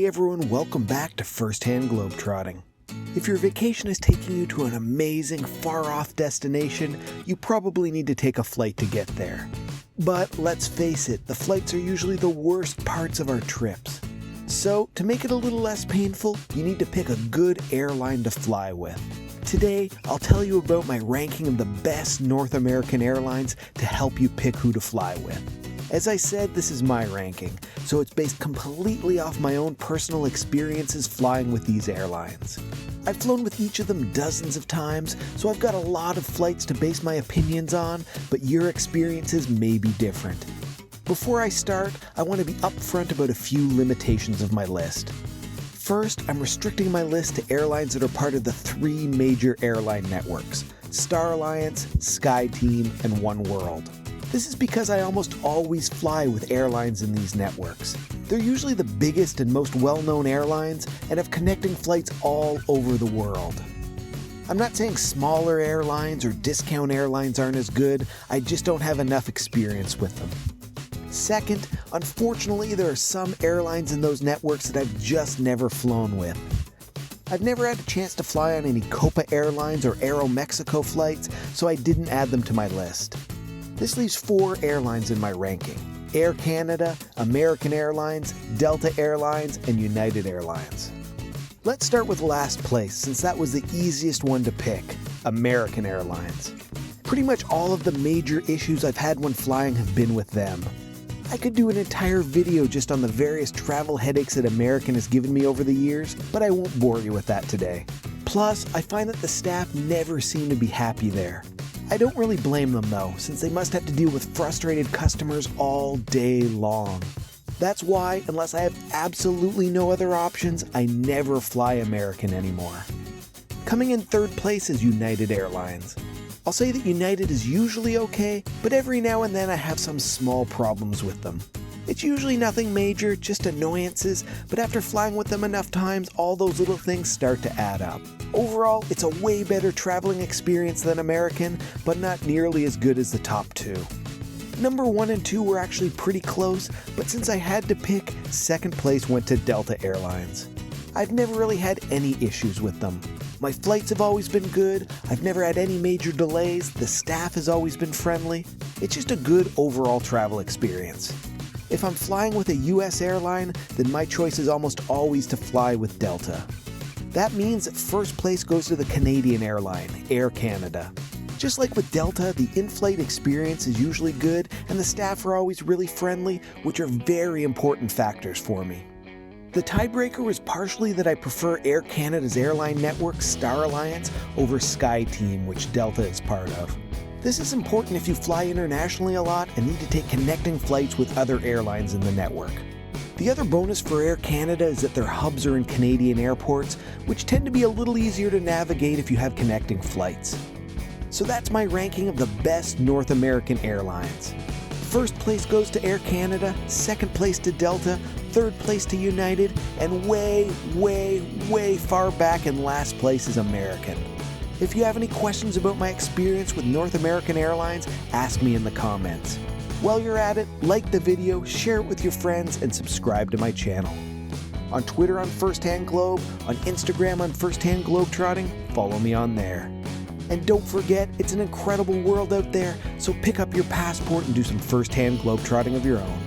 everyone, welcome back to Firsthand Globetrotting. If your vacation is taking you to an amazing, far-off destination, you probably need to take a flight to get there. But let's face it, the flights are usually the worst parts of our trips. So, to make it a little less painful, you need to pick a good airline to fly with. Today, I'll tell you about my ranking of the best North American airlines to help you pick who to fly with. As I said, this is my ranking, so it's based completely off my own personal experiences flying with these airlines. I've flown with each of them dozens of times, so I've got a lot of flights to base my opinions on, but your experiences may be different. Before I start, I want to be upfront about a few limitations of my list. First, I'm restricting my list to airlines that are part of the three major airline networks: Star Alliance, SkyTeam, and oneworld. This is because I almost always fly with airlines in these networks. They're usually the biggest and most well-known airlines and have connecting flights all over the world. I'm not saying smaller airlines or discount airlines aren't as good, I just don't have enough experience with them. Second, unfortunately, there are some airlines in those networks that I've just never flown with. I've never had a chance to fly on any Copa Airlines or Aeromexico flights, so I didn't add them to my list. This leaves 4 airlines in my ranking: Air Canada, American Airlines, Delta Airlines, and United Airlines. Let's start with last place, since that was the easiest one to pick: American Airlines. Pretty much all of the major issues I've had when flying have been with them. I could do an entire video just on the various travel headaches that American has given me over the years, but I won't bore you with that today. Plus, I find that the staff never seem to be happy there. I don't really blame them though, since they must have to deal with frustrated customers all day long. That's why, unless I have absolutely no other options, I never fly American anymore. Coming in third place is United Airlines. I'll say that United is usually okay, but every now and then I have some small problems with them. It's usually nothing major, just annoyances, but after flying with them enough times, all those little things start to add up. Overall, it's a way better traveling experience than American, but not nearly as good as the top 2. Number 1 and 2 were actually pretty close, but since I had to pick, second place went to Delta Airlines. I've never really had any issues with them. My flights have always been good, I've never had any major delays, the staff has always been friendly. It's just a good overall travel experience. If I'm flying with a US airline, then my choice is almost always to fly with Delta. That means that first place goes to the Canadian airline, Air Canada. Just like with Delta, the in-flight experience is usually good and the staff are always really friendly, which are very important factors for me. The tiebreaker was partially that I prefer Air Canada's airline network, Star Alliance, over SkyTeam, which Delta is part of. This is important if you fly internationally a lot and need to take connecting flights with other airlines in the network. The other bonus for Air Canada is that their hubs are in Canadian airports, which tend to be a little easier to navigate if you have connecting flights. So that's my ranking of the best North American airlines. First place goes to Air Canada, second place to Delta, third place to United, and way far back in last place is American. If you have any questions about my experience with North American Airlines, ask me in the comments. While you're at it, like the video, share it with your friends, and subscribe to my channel. On Twitter, I'm Firsthand Globe. On Instagram, I'm Firsthand Globetrotting. Follow me on there. And don't forget, it's an incredible world out there, so pick up your passport and do some firsthand globetrotting of your own.